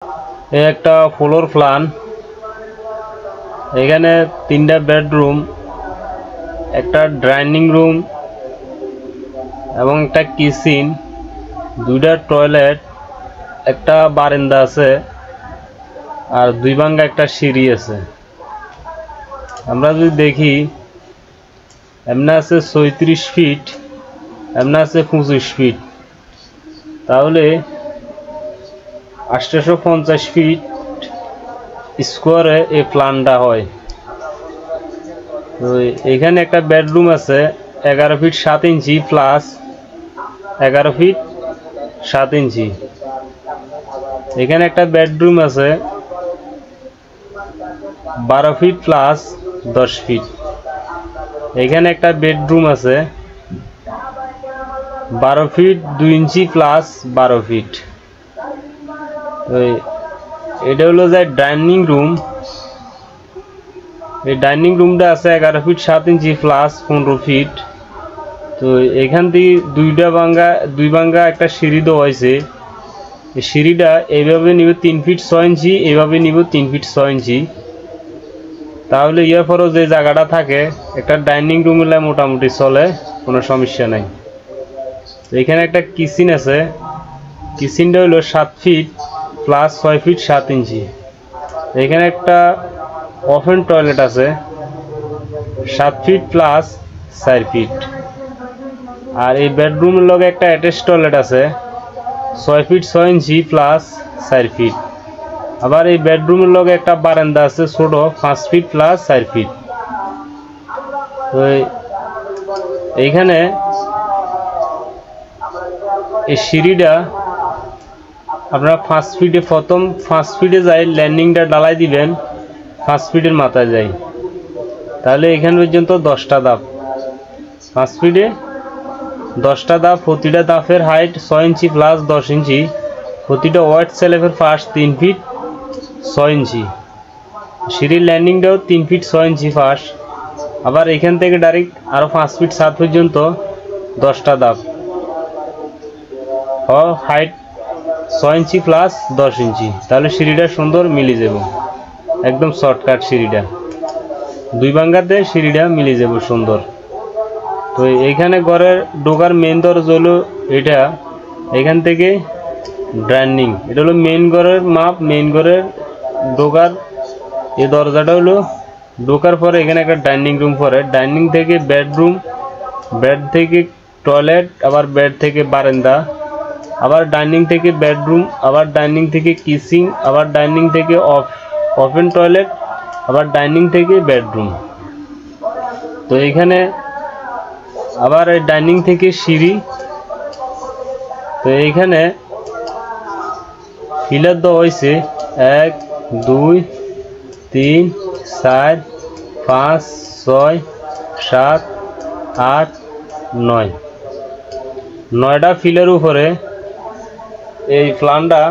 একটা floor plan. এখানে 3টা বেডরুম, একটা ডাইনিং রুম এবং একটা কিচেন, 2টা টয়লেট, একটা বারান্দা আছে আর 2 ভাঙ্গা একটা সিঁড়ি আছে। আমরা যদি দেখি এমনি আছে 36 ফিট, এমনি আছে 25 ফিট, তাহলে 850 ফিট স্কোয়ারে এই প্ল্যানটা হয়। তো এখানে একটা বেডরুম আছে 11 ফিট 7 ইঞ্চি প্লাস 11 ফিট 7 ইঞ্চি। এখানে একটা বেডরুম আছে 12 ফিট প্লাস 10 ফিট। এখানে একটা বেডরুম আছে 12 ফিট 2 ইঞ্চি প্লাস 12 ফিট। এটা হলো যে ডাইনিং রুম। এই ডাইনিং রুমটা আছে 11 ফিট 7 ইঞ্চি প্লাস 15 ফিট। তো এখান থেকে 2 ভাঙ্গা একটা সিঁড়ি দেওয়া হয়েছে। এই সিঁড়িটা এইভাবে নিব 3 ফিট 6 ইঞ্চি, এইভাবে নিব 3 ফিট 6 ইঞ্চি। তাহলে ইয়ার পরও যে জায়গাটা থাকে একটা ডাইনিং রুম হলে মোটামুটি চলে, কোনো সমস্যা নাই। এখানে একটা কিচেন আছে, কিচেনটা হলো 7 ফিট প্লাস 6 ফিট 7 ইঞ্চি। এখানে একটা ওপেন টয়লেট আছে 7 ফিট প্লাস 4 ফিট। আর এই বেডরুমের লগে একটা অ্যাটাচ টয়লেট আছে 6 ফিট 6 ইঞ্চি প্লাস 4 ফিট। আবার এই বেডরুমের লগে একটা বারান্দা আছে ছোট 5 ফিট প্লাস 4 ফিট। তো এইখানে এই সিঁড়িটা আপনারা 5 ফিটে প্রথম 5 ফিটে যাই ল্যান্ডিংটা ডালাই দিবেন, 5 ফিটের মাথায় যাই, তাহলে এখান পর্যন্ত 10টা ধাপ। 5 ফিটে 10টা ধাপ, প্রতিটা ধাপের হাইট 6 ইঞ্চি প্লাস 10 ইঞ্চি। প্রতিটা ওয়াইড স্ল্যাবের ফার্স্ট 3 ফিট 6 ইঞ্চি। সিঁড়ির ল্যান্ডিংটাও 3 ফিট 6 ইঞ্চি ফার্স্ট। আবার এখান থেকে ডাইরেক্ট আরও 5 ফিট 7 পর্যন্ত 10টা ধাপ, হাইট 6 ইঞ্চি প্লাস 10 ইঞ্চি। তাহলে সিঁড়িটা সুন্দর মিলে যাব, একদম শর্টকাট সিঁড়িটা 2 ভাঙ্গাতে সিঁড়িটা মিলে যাব সুন্দর। তো এইখানে ঘরের ঢোকার মেন দরজা হলো এটা, এখান থেকে ডাইনিং, এটা হলো মেন ঘরের মাপ। মেন ঘরের ঢোকার এই দরজাটা হলো ঢোকার পরে এখানে একটা ডাইনিং রুম, পরে ডাইনিং থেকে বেডরুম, বেড থেকে টয়লেট, আবার বেড থেকে বারান্দা, আবার ডাইনিং থেকে বেডরুম, আবার ডাইনিং থেকে কিচেন, আবার ডাইনিং থেকে ওপেন টয়লেট, আবার ডাইনিং থেকে বেডরুম। তো এখানে আবার এই ডাইনিং থেকে সিঁড়ি। তো এইখানে পিলার দেওয়া হয়েছে 1 2 3 4 5 6 7 8 9, 9টা পিলার উপরে এই প্ল্যানটা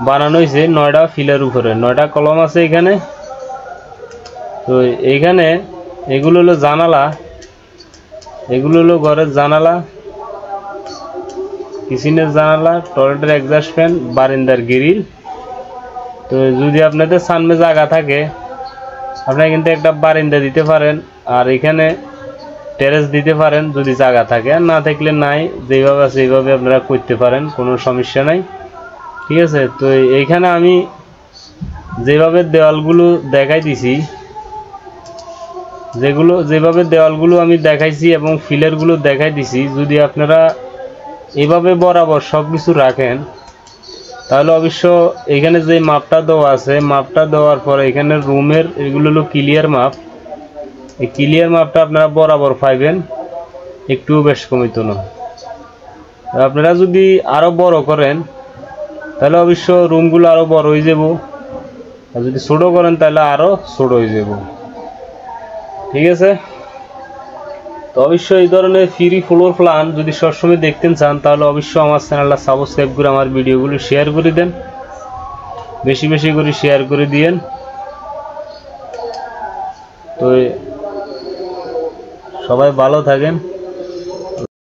বানানো হয়েছে। 9টা পিলার উপরে 9টা কলম আছে এখানে। তো এইখানে এগুলো হলো জানালা, এগুলো হলো ঘরের জানালা, কিচেনের জানালা, টয়লেটের এক্সস্ট ফ্যান, বারান্দার গ্রিল। তো যদি আপনাদের সামনে জায়গা থাকে আপনারা কিন্তু একটা বারান্দা দিতে পারেন, আর এখানে টেরেস দিতে পারেন যদি জায়গা থাকে। আর না থাকলে নাই, যেভাবে আছে এইভাবে আপনারা করতে পারেন, কোনো সমস্যা নাই, ঠিক আছে। তো এইখানে আমি যেভাবে দেওয়ালগুলো দেখাই দিছি, যেভাবে দেওয়ালগুলো আমি দেখাইছি এবং ফিলারগুলো দেখাই দিছি, যদি আপনারা এভাবে বরাবর সব কিছু রাখেন তাহলে অবশ্য এখানে যে মাপটা দেওয়া আছে, মাপটা দেওয়ার পরে এখানে রুমের এগুলো হলো ক্লিয়ার মাপ। এই ক্লিয়ার মাপটা আপনারা বরাবর পাইবেন, একটুও বেশ কমিত না। আপনারা যদি আরও বড় করেন তাহলে অবশ্য রুমগুলো আরও বড় হয়ে যাব, আর যদি ছোট করেন তাহলে আরও ছোট হয়ে যাব, ঠিক আছে। তো অবশ্যই এই ধরনের ফ্রি ফ্লোর প্ল্যান যদি সবসময় দেখতে চান তাহলে অবশ্যই আমার চ্যানেলটা সাবস্ক্রাইব করে আমার ভিডিওগুলো শেয়ার করে দেন, বেশি বেশি করে শেয়ার করে দিয়েন। তো সবাই ভালো থাকেন।